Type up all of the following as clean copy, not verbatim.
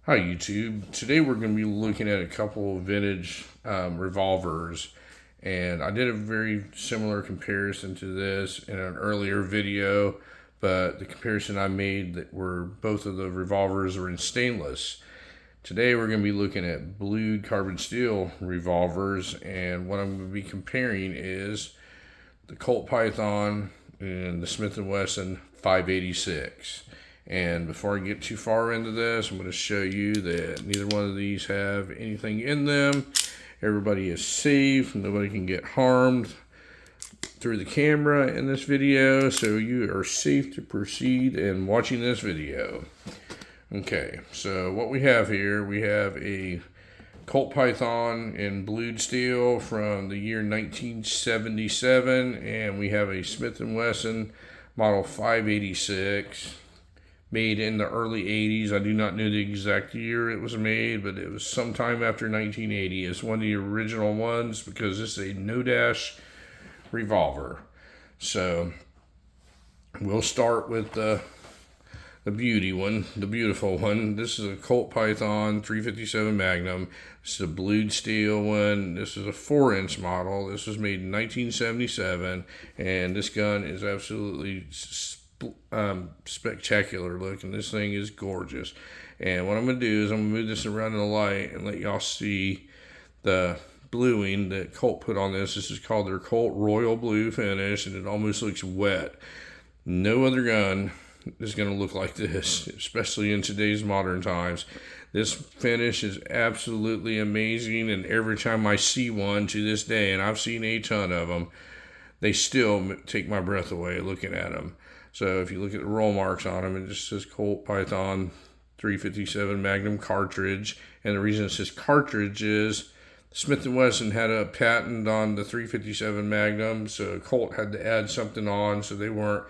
Hi YouTube. Today we're going to be looking at a couple of vintage revolvers, and I did a very similar comparison to this in an earlier video, but the comparison I made that were both of the revolvers are in stainless. Today we're going to be looking at blued carbon steel revolvers, and what I'm going to be comparing is the Colt Python and the Smith & Wesson 586. And before I get too far into this, I'm going to show you that neither one of these have anything in them. Everybody is safe. Nobody can get harmed through the camera in this video. So you are safe to proceed in watching this video. Okay, so what we have here, we have a Colt Python in blued steel from the year 1977. And we have a Smith & Wesson model 586. Made in the early 80s. I do not know the exact year it was made, but it was sometime after 1980. It's one of the original ones because it's a no-dash revolver. So we'll start with the beautiful one. This is a Colt Python 357 Magnum. This is a blued steel one. This is a 4-inch model. This was made in 1977, and this gun is absolutely spectacular looking. This thing is gorgeous. And what I'm going to do is I'm going to move this around in the light and let y'all see the bluing that Colt put on this. This is called their Colt Royal Blue finish, and it almost looks wet. No other gun is going to look like this, especially in today's modern times. This finish is absolutely amazing, and every time I see one to this day, and I've seen a ton of them, they still take my breath away looking at them. So if you look at the roll marks on them, it just says Colt Python 357 Magnum cartridge. And the reason it says cartridge is Smith & Wesson had a patent on the 357 Magnum, so Colt had to add something on so they weren't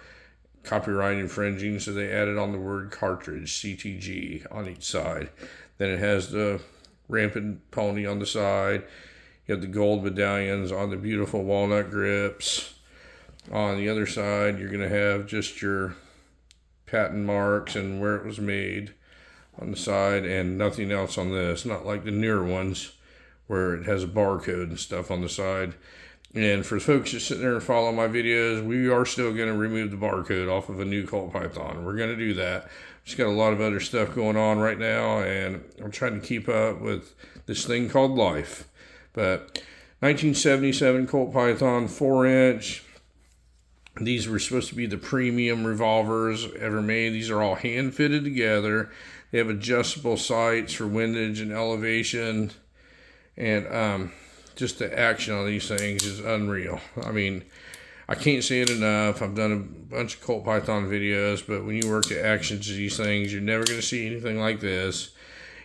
copyright infringing, so they added on the word cartridge, CTG, on each side. Then it has the rampant pony on the side. You have the gold medallions on the beautiful walnut grips. On the other side, you're going to have just your patent marks and where it was made on the side, and nothing else on this. Not like the newer ones where it has a barcode and stuff on the side. And for folks that sit there and follow my videos, we are still going to remove the barcode off of a new Colt Python. We're going to do that. Just got a lot of other stuff going on right now, and I'm trying to keep up with this thing called life. But 1977 Colt Python 4-inch. These were supposed to be the premium revolvers ever made. These are all hand fitted together. They have adjustable sights for windage and elevation. And just the action on these things is unreal. I mean, I can't say it enough. I've done a bunch of Colt Python videos, but when you work the actions of these things, you're never going to see anything like this.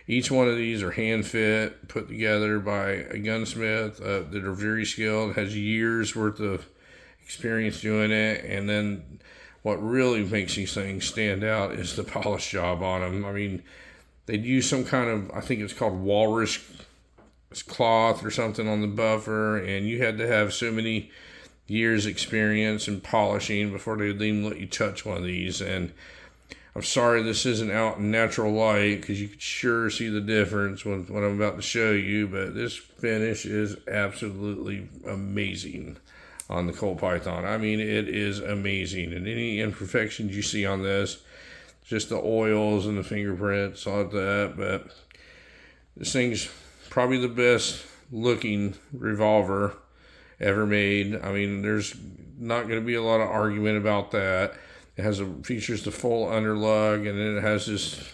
Each one of these are hand fit, put together by a gunsmith that are very skilled, has years worth of experience doing it. And then what really makes these things stand out is the polish job on them. I mean, they'd use some kind of, I think it's called walrus cloth or something on the buffer, and you had to have so many years experience in polishing before they'd even let you touch one of these. And I'm sorry this isn't out in natural light, because you could sure see the difference with what I'm about to show you, but this finish is absolutely amazing on the Colt Python. I mean, it is amazing. And any imperfections you see on this, just the oils and the fingerprints, all of that. But this thing's probably the best looking revolver ever made. I mean, there's not going to be a lot of argument about that. It features the full underlug, and then it has this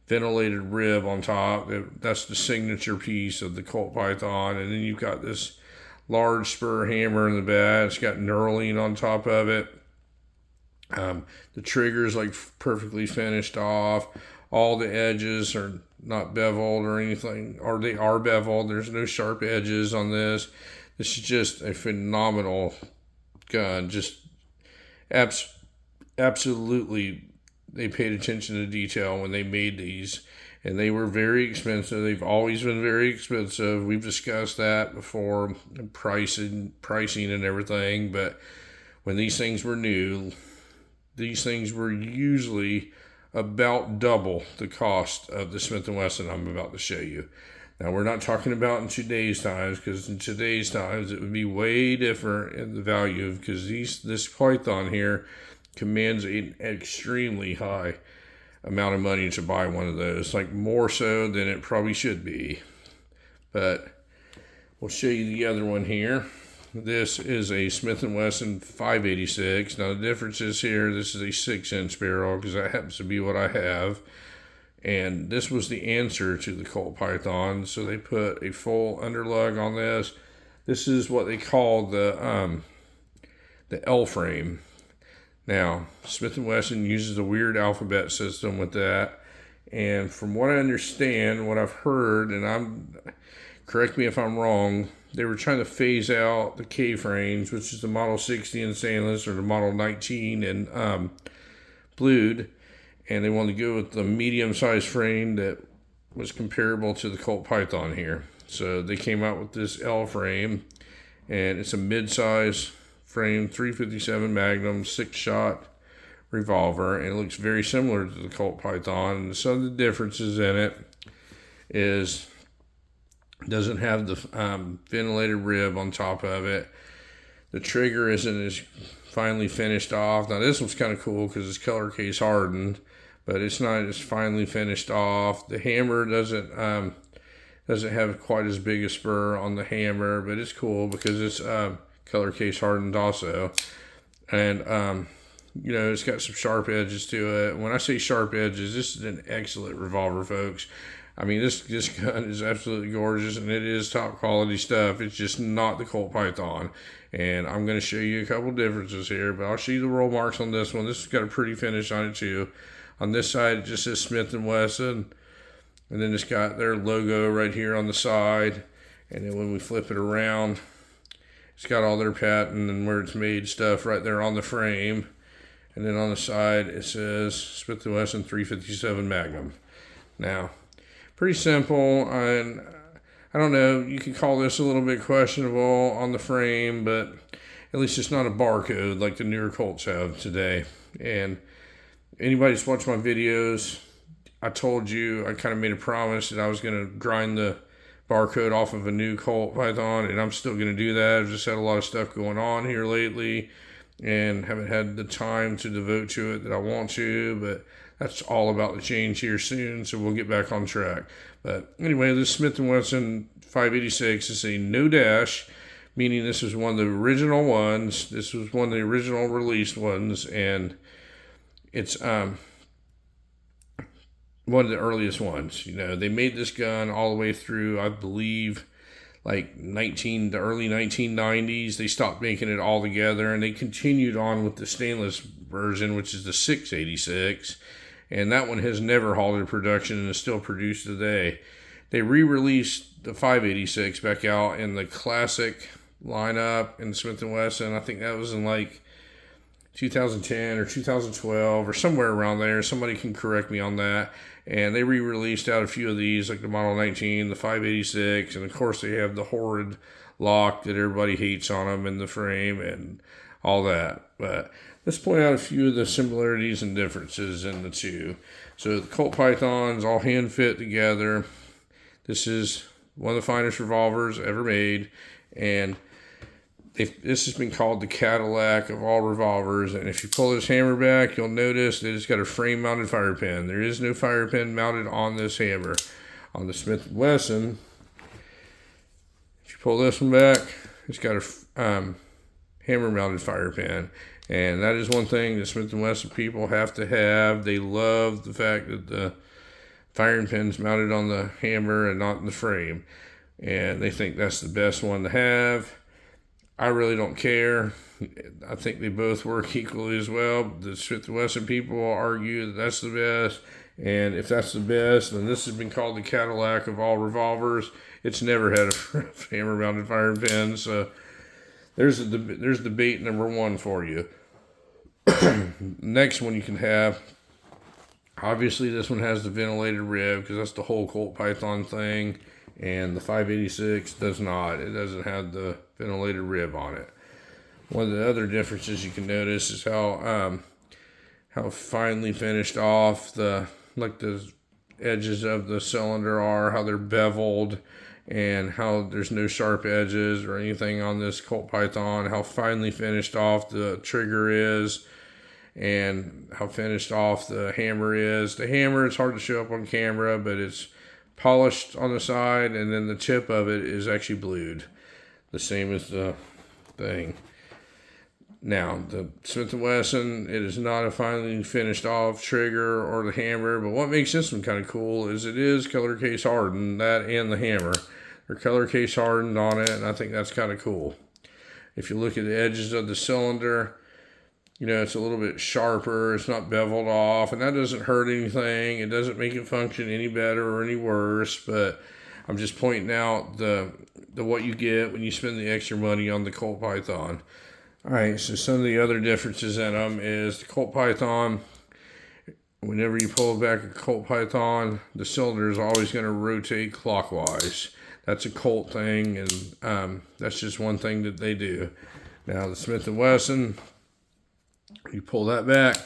ventilated rib on top. That's the signature piece of the Colt Python. And then you've got this large spur hammer in the back. It's got knurling on top of it. The trigger's like perfectly finished off. All the edges are not beveled or anything, or they are beveled. There's no sharp edges on this. This is just a phenomenal gun. Just absolutely, they paid attention to detail when they made these. And they were very expensive. They've always been very expensive. We've discussed that before, pricing and everything. But when these things were new, these things were usually about double the cost of the Smith & Wesson I'm about to show you. Now, we're not talking about in today's times, because in today's times it would be way different in the value, because this Python here commands an extremely high amount of money to buy one of those, like more so than it probably should be. But we'll show you the other one here. This is a Smith & Wesson 586. Now the difference is here, this is a 6-inch barrel, because that happens to be what I have. And this was the answer to the Colt Python, so they put a full underlug on this. This is what they call the L frame. Now, Smith & Wesson uses a weird alphabet system with that. And from what I understand, what I've heard, and correct me if I'm wrong, they were trying to phase out the K-frames, which is the Model 60 in stainless or the Model 19 in blued. And they wanted to go with the medium-sized frame that was comparable to the Colt Python here. So they came out with this L frame, and it's a mid-size frame, 357 Magnum, 6-shot revolver, and it looks very similar to the Colt Python. And some of the differences in it is it doesn't have the ventilated rib on top of it. The trigger isn't as finely finished off. Now this one's kind of cool because it's color case hardened, but it's not as finely finished off. The hammer doesn't have quite as big a spur on the hammer, but it's cool because it's color case hardened also. And you know, it's got some sharp edges to it. When I say sharp edges, this is an excellent revolver, folks. I mean, this gun is absolutely gorgeous, and it is top quality stuff. It's just not the Colt Python. And I'm going to show you a couple differences here, but I'll show you the roll marks on this one. This has got a pretty finish on it too. On this side, it just says Smith & Wesson, and then it's got their logo right here on the side. And then when we flip it around, it's got all their patent and where it's made stuff right there on the frame. And then on the side, it says Smith & Wesson 357 Magnum. Now, pretty simple, and I don't know, you could call this a little bit questionable on the frame, but at least it's not a barcode like the newer Colts have today. And anybody that's watched my videos, I told you, I kind of made a promise that I was going to grind the barcode off of a new Colt Python, and I'm still going to do that. I've just had a lot of stuff going on here lately, and haven't had the time to devote to it that I want to, but that's all about to change here soon, so we'll get back on track. But anyway, this Smith & Wesson 586 is a no dash, meaning this is one of the original ones. This was one of the original released ones, and it's one of the earliest ones. You know, they made this gun all the way through, I believe, like the early 1990s. They stopped making it all together, and they continued on with the stainless version, which is the 686. And that one has never halted production and is still produced today. They re-released the 586 back out in the classic lineup in Smith & Wesson. I think that was in like 2010 or 2012 or somewhere around there. Somebody can correct me on that. And they re-released out a few of these, like the Model 19, the 586, and of course they have the horrid lock that everybody hates on them in the frame and all that. But let's point out a few of the similarities and differences in the two. So the Colt Python's all hand fit together. This is one of the finest revolvers ever made, and this has been called the Cadillac of all revolvers. And if you pull this hammer back, you'll notice that it's got a frame-mounted fire pin. There is no fire pin mounted on this hammer. On the Smith & Wesson, if you pull this one back, it's got a hammer-mounted fire pin. And that is one thing the Smith & Wesson people have to have. They love the fact that the firing pin's mounted on the hammer and not in the frame. And they think that's the best one to have. I really don't care. I think they both work equally as well. The Smith & Wesson people will argue that that's the best. And if that's the best, then this has been called the Cadillac of all revolvers. It's never had a hammer-mounted firing pin. So there's debate number one for you. Next one you can have, obviously this one has the ventilated rib because that's the whole Colt Python thing, and the 586 does not. It doesn't have the ventilated rib on it. One of the other differences you can notice is how how finely finished off the edges of the cylinder are, how they're beveled, and how there's no sharp edges or anything on this Colt Python, how finely finished off the trigger is, and how finished off the hammer is. The hammer, it's hard to show up on camera, but it's polished on the side, and then the tip of it is actually blued, the same as the thing. Now, the Smith & Wesson, it is not a finely finished off trigger or the hammer, but what makes this one kind of cool is it is color case hardened, that and the hammer. They're color case hardened on it, and I think that's kind of cool. If you look at the edges of the cylinder, you know, it's a little bit sharper, it's not beveled off, and that doesn't hurt anything. It doesn't make it function any better or any worse, but I'm just pointing out the what you get when you spend the extra money on the Colt Python. All right, so some of the other differences in them is the Colt Python, whenever you pull back a Colt Python, the cylinder is always going to rotate clockwise. That's a Colt thing, and that's just one thing that they do. Now, the Smith & Wesson, you pull that back,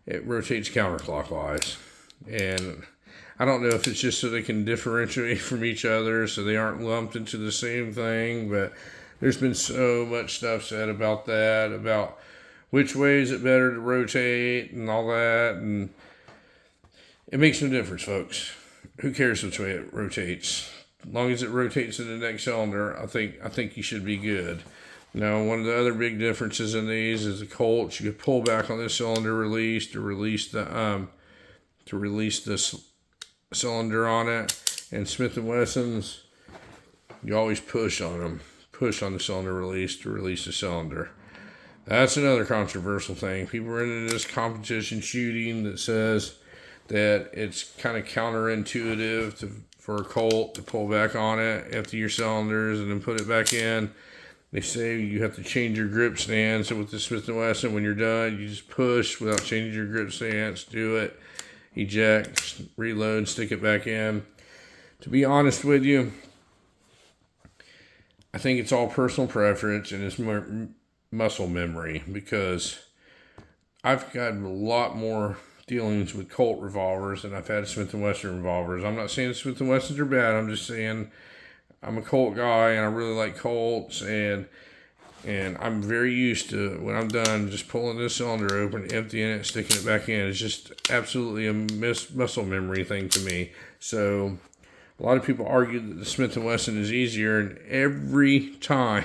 it rotates counterclockwise. And I don't know if it's just so they can differentiate from each other so they aren't lumped into the same thing, but there's been so much stuff said about that, about which way is it better to rotate and all that, and it makes no difference, folks. Who cares which way it rotates? As long as it rotates in the next cylinder, I think you should be good. Now, one of the other big differences in these is the Colts. You can pull back on this cylinder release to release the cylinder on it, and Smith & Wessons, you always push on them. Push on the cylinder release to release the cylinder. That's another controversial thing. People are into this competition shooting that says that it's kind of counterintuitive for a Colt to pull back on it after your cylinders and then put it back in. They say you have to change your grip stance. So with the Smith & Wesson, when you're done, you just push without changing your grip stance. Do it. Eject, reload, stick it back in. To be honest with you, I think it's all personal preference and it's more muscle memory, because I've got a lot more dealings with Colt revolvers than I've had Smith & Wesson revolvers. I'm not saying Smith & Wessons are bad. I'm just saying I'm a Colt guy and I really like Colts, and I'm very used to, when I'm done, just pulling this cylinder open, emptying it, sticking it back in. It's just absolutely a muscle memory thing to me. So a lot of people argue that the Smith & Wesson is easier, and every time,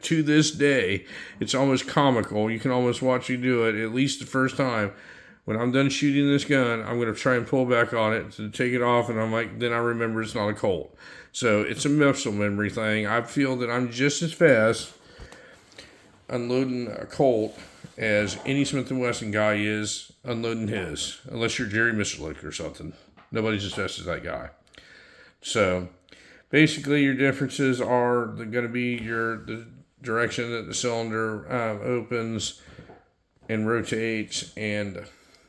to this day, it's almost comical. You can almost watch me do it, at least the first time. When I'm done shooting this gun, I'm going to try and pull back on it to take it off, and I'm like, then I remember it's not a Colt. So it's a muscle memory thing. I feel that I'm just as fast unloading a Colt as any Smith & Wesson guy is unloading his, unless you're Jerry Michalek or something. Nobody's as fast as that guy. So basically your differences are going to be the direction that the cylinder opens and rotates, and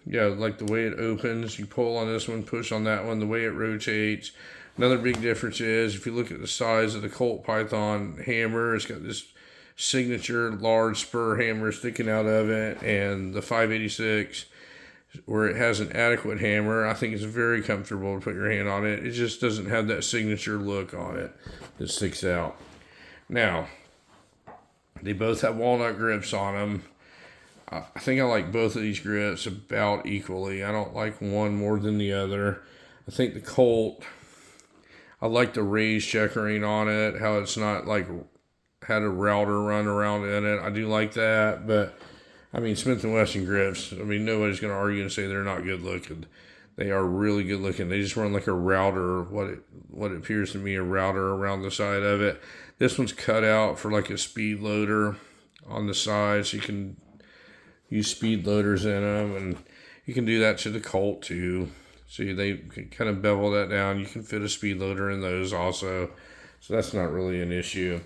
like the way it opens, you pull on this one, push on that one, the way it rotates. Another big difference is if you look at the size of the Colt Python hammer, it's got this signature large spur hammer sticking out of it, and the 586, where it has an adequate hammer, I think it's very comfortable to put your hand on it. It just doesn't have that signature look on it that sticks out. Now, they both have walnut grips on them. I think I like both of these grips about equally. I don't like one more than the other. I think the Colt, I like the raised checkering on it, how it's not like had a router run around in it. I do like that, but I mean, Smith & Wesson grips, I mean, nobody's going to argue and say they're not good looking. They are really good looking. They just run like a router, what appears to me a router around the side of it. This one's cut out for like a speed loader on the side, so you can use speed loaders in them, and you can do that to the Colt too. So they can kind of bevel that down. You can fit a speed loader in those also, so that's not really an issue.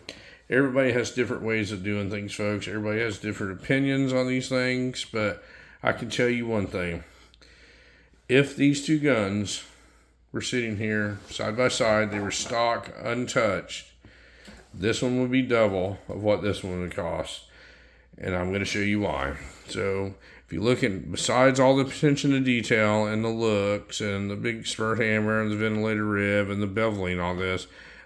Everybody has different ways of doing things, folks. Everybody has different opinions on these things, but I can tell you one thing. If these two guns were sitting here side by side, they were stock, untouched, this one would be double of what this one would cost. And I'm going to show you why. So If you look at, besides all the attention to detail and the looks and the big spurt hammer and the ventilator rib and the beveling on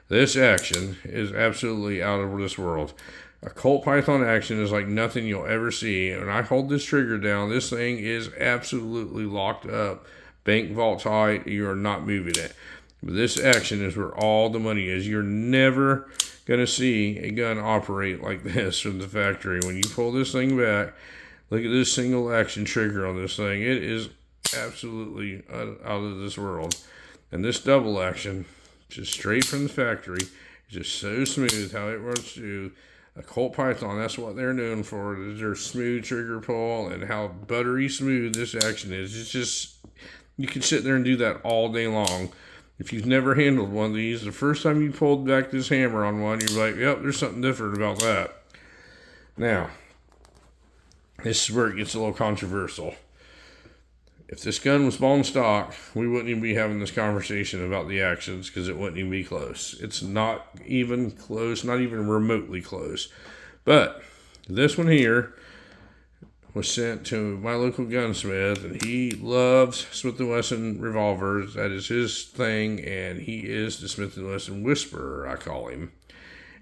this action is absolutely out of this world. A Colt Python action is like nothing you'll ever see. When I hold this trigger down, this thing is absolutely locked up, bank vault tight. You are not moving it. But this action is where all the money is. You're never going to see a gun operate like this from the factory. When you pull this thing back, look at this single action trigger on this thing. It is absolutely out of this world. And this double action, just straight from the factory, is just so smooth how it runs through. A Colt Python, that's what they're known for, is their smooth trigger pull and how buttery smooth this action is. It's just, you can sit there and do that all day long. If you've never handled one of these, the first time you pulled back this hammer on one, you're like, yep, there's something different about that. Now, this is where it gets a little controversial. If this gun was ball and stock, we wouldn't even be having this conversation about the actions because it wouldn't even be close. It's not even close, not even remotely close. But this one here was sent to my local gunsmith, and he loves Smith & Wesson revolvers. That is his thing, and he is the Smith & Wesson Whisperer, I call him.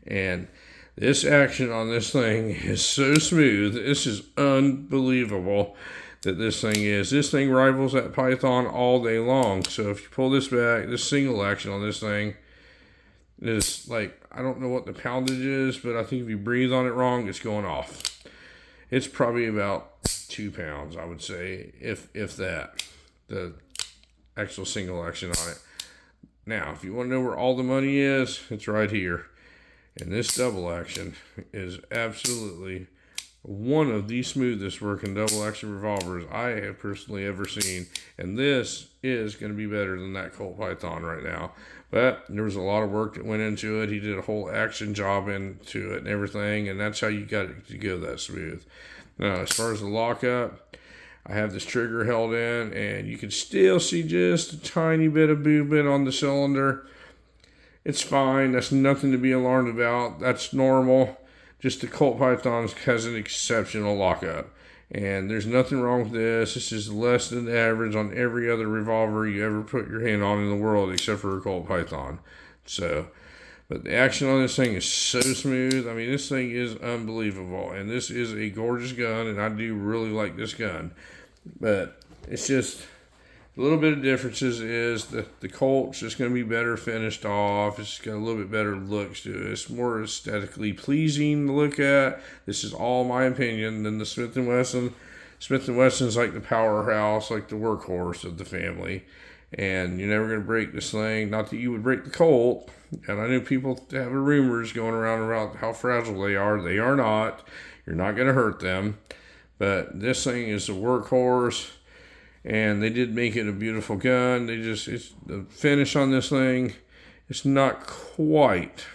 And this action on this thing is so smooth. This is unbelievable. This thing rivals that Python all day long. So if you pull this back, this single action on this thing is like, I don't know what the poundage is, but I think if you breathe on it wrong, it's going off. It's probably about 2 pounds, I would say, if that, the actual single action on it. Now, if you want to know where all the money is, it's right here. And this double action is absolutely one of the smoothest working double action revolvers I have personally ever seen. And this is going to be better than that Colt Python right now. But there was a lot of work that went into it. He did a whole action job into it and everything. And that's how you got it to go that smooth. Now, as far as the lockup, I have this trigger held in, and you can still see just a tiny bit of movement on the cylinder. It's fine. That's nothing to be alarmed about. That's normal. Just the Colt Python has an exceptional lockup. And there's nothing wrong with this. This is less than average on every other revolver you ever put your hand on in the world except for a Colt Python. So, but the action on this thing is so smooth. I mean, this thing is unbelievable. And this is a gorgeous gun, and I do really like this gun. But it's just a little bit of differences is the Colt's just going to be better finished off. It's got a little bit better looks to it. It's more aesthetically pleasing to look at. This is all my opinion than the Smith & Wesson. Smith & Wesson's like the powerhouse, like the workhorse of the family. And you're never going to break this thing. Not that you would break the Colt. And I know people have rumors going around about how fragile they are. They are not. You're not going to hurt them. But this thing is a workhorse. And they did make it a beautiful gun. It's the finish on this thing, it's not quite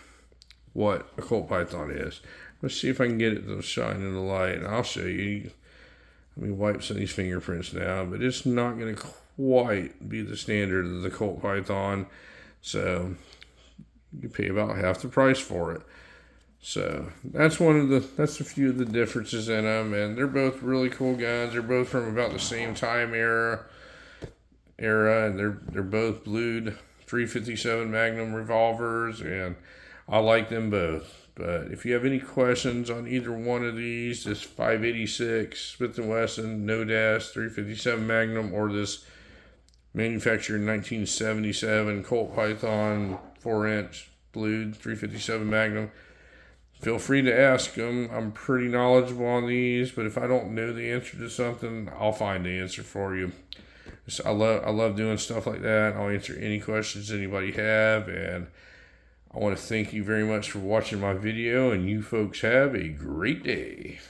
what a Colt Python is. Let's see if I can get it to shine in the light, and I'll show you. Let me wipe some of these fingerprints now, but it's not going to quite be the standard of the Colt Python. So you pay about half the price for it. So that's a few of the differences in them, and they're both really cool guns. They're both from about the same time era, and they're both blued 357 Magnum revolvers, and I like them both. But if you have any questions on either one of these, this 586 Smith & Wesson No Dash 357 Magnum or this manufactured in 1977 Colt Python 4-inch blued 357 Magnum, feel free to ask them. I'm pretty knowledgeable on these, but if I don't know the answer to something, I'll find the answer for you. I love doing stuff like that. I'll answer any questions anybody have, and I want to thank you very much for watching my video, and you folks have a great day.